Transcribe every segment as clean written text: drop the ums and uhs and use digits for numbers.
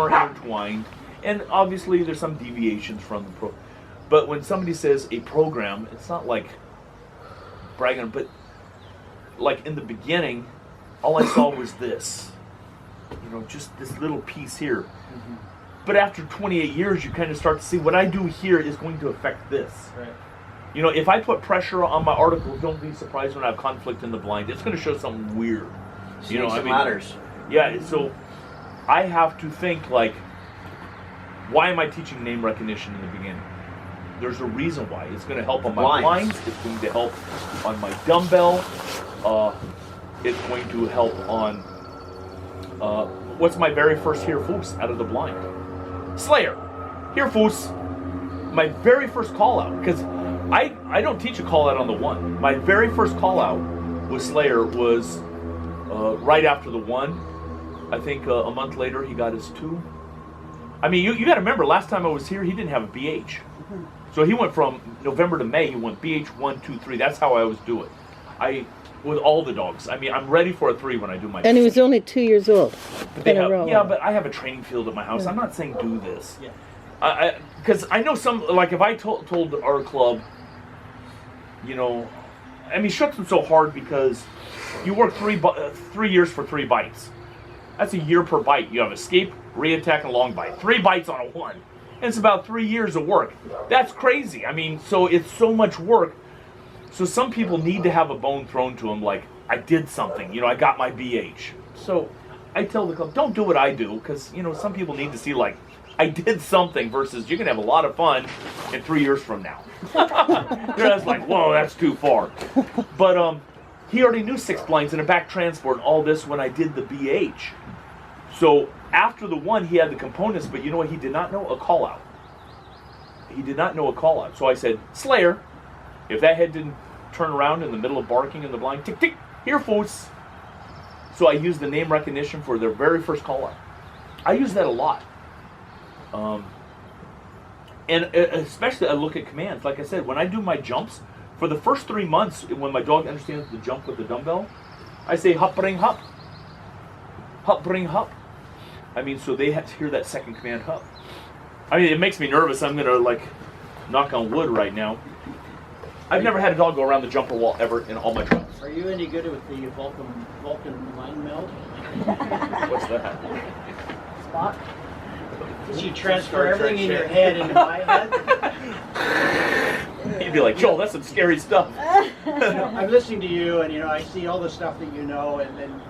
are intertwined, and obviously there's some deviations from the pro. But when somebody says a program, it's not like bragging, but like in the beginning, all I saw was this, just this little piece here. Mm-hmm. But after 28 years, you kind of start to see what I do here is going to affect this. Right. If I put pressure on my article, don't be surprised when I have conflict in the blind. It's going to show something weird. Ladders. Yeah, so I have to think like, why am I teaching name recognition in the beginning? There's a reason why. It's going to help on my blinds. It's going to help on my dumbbell. It's going to help on what's my very first here foos out of the blind? Slayer. Here foos. My very first call out, because I don't teach a call out on the one. My very first call out with Slayer was right after the one. I think a month later he got his 2. I mean, you got to remember, last time I was here, he didn't have a BH. So he went from November to May, he went BH 1, 2, 3. That's how I always do it. With all the dogs. I mean, I'm ready for a 3 when I do my. And he was only 2 years old. Yeah, but I have a training field at my house. I'm not saying do this. Yeah. Because I know some, like if I told our club, I mean, Schutzman's so hard because you work 3 years for 3 bites. That's a year per bite. You have escape, re-attack, and long bite. 3 bites on a 1. And it's about 3 years of work. That's crazy. I mean, so it's so much work. So some people need to have a bone thrown to them like, I did something, I got my BH. So I tell the club, don't do what I do, because, some people need to see like, I did something versus you're going to have a lot of fun in 3 years from now. That's like, whoa, that's too far. But he already knew 6 blinds and a back transport and all this when I did the BH. So after the 1, he had the components, but you know what? He did not know a call out. He did not know a call out. So I said, Slayer, if that head didn't turn around in the middle of barking in the blind, tick, tick, here, foos. So I used the name recognition for their very first call out. I use that a lot. And especially I look at commands. Like I said, when I do my jumps, for the first 3 months, when my dog understands the jump with the dumbbell, I say hup, bring, hup. Hup, bring, hup. I mean, so they have to hear that second command, hup. I mean, it makes me nervous. I'm going to, knock on wood right now. I've never had a dog go around the jumper wall ever in all my trials. Are you any good with the Vulcan mind meld? What's that? Spot? Did you transfer everything in your head into my head? You'd be like, Joel, that's some scary stuff. I'm listening to you, and I see all the stuff that and then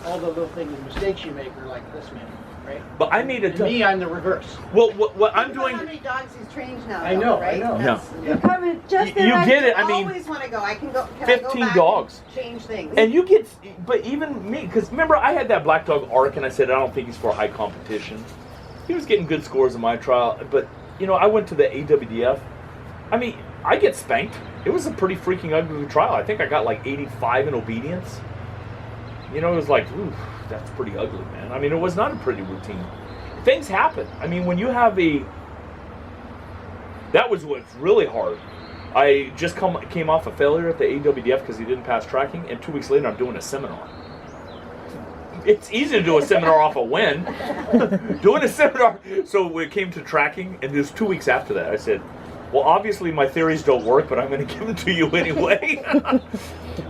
all the little things, mistakes you make are like this, man. Right? But I made me, I'm the reverse. Well, what I'm doing. How many dogs he's trained now? I know, right? I know. Yeah. You're coming just. You get it. I mean, always want to go. I can go. Can 15 I go back dogs. And change things. And you get, but even me, because remember I had that black dog Ark, and I said I don't think he's for high competition. He was getting good scores in my trial, but I went to the AWDF. I mean, I get spanked. It was a pretty freaking ugly trial. I think I got like 85 in obedience. It was like, ooh, that's pretty ugly, man. I mean, it was not a pretty routine. Things happen. I mean, when you have that was what's really hard. I just came off a failure at the AWDF because he didn't pass tracking, and 2 weeks later I'm doing a seminar. It's easy to do a seminar off a win. Doing a seminar. So when it came to tracking, and it was 2 weeks after that, I said, well, obviously my theories don't work, but I'm going to give them to you anyway.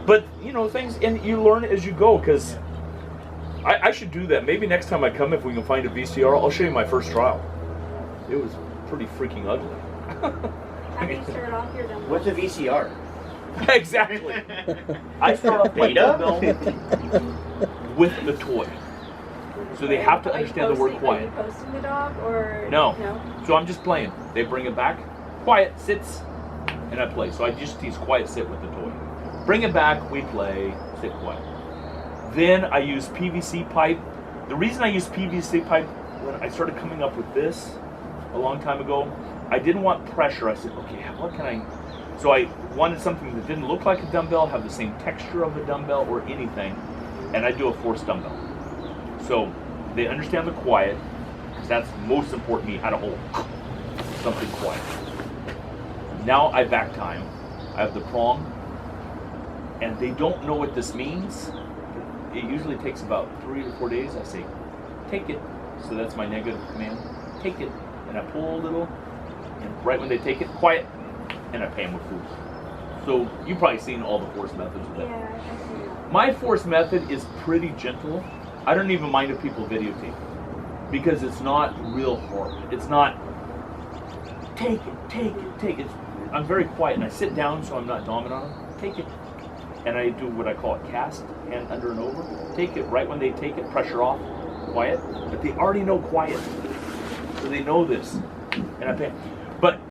But, things, and you learn as you go, because I should do that. Maybe next time I come, if we can find a VCR, I'll show you my first trial. It was pretty freaking ugly. How do you start off your dumbbell? What's a VCR? Exactly. I start off my dumbbell with the toy. So they have to understand the word quiet. Are you posting the dog or no? So I'm just playing. They bring it back, quiet, sits, and I play. So I just teach quiet, sit with the toy. Bring it back, we play, sit quiet. Then I use PVC pipe. The reason I use PVC pipe, when I started coming up with this a long time ago, I didn't want pressure. I said, okay, what can I... So I wanted something that didn't look like a dumbbell, have the same texture of a dumbbell or anything, and I do a forced dumbbell. So they understand the quiet, because that's most important to me, how to hold something quiet. Now I back time. I have the prong, and they don't know what this means. It usually takes about 3 to 4 days. I say, take it, So that's my negative command. Take it, and I pull a little, and right when they take it, quiet, and I pay them with food. So you've probably seen all the force methods of that. Yeah, I've seen that. My force method is pretty gentle. I don't even mind if people videotape because it's not real hard. It's not take it, take it, take it. I'm very quiet and I sit down so I'm not dominant on them. Take it. And I do what I call a cast, hand under and over. Take it right when they take it, pressure off, quiet. But they already know quiet. So they know this. And I pay. But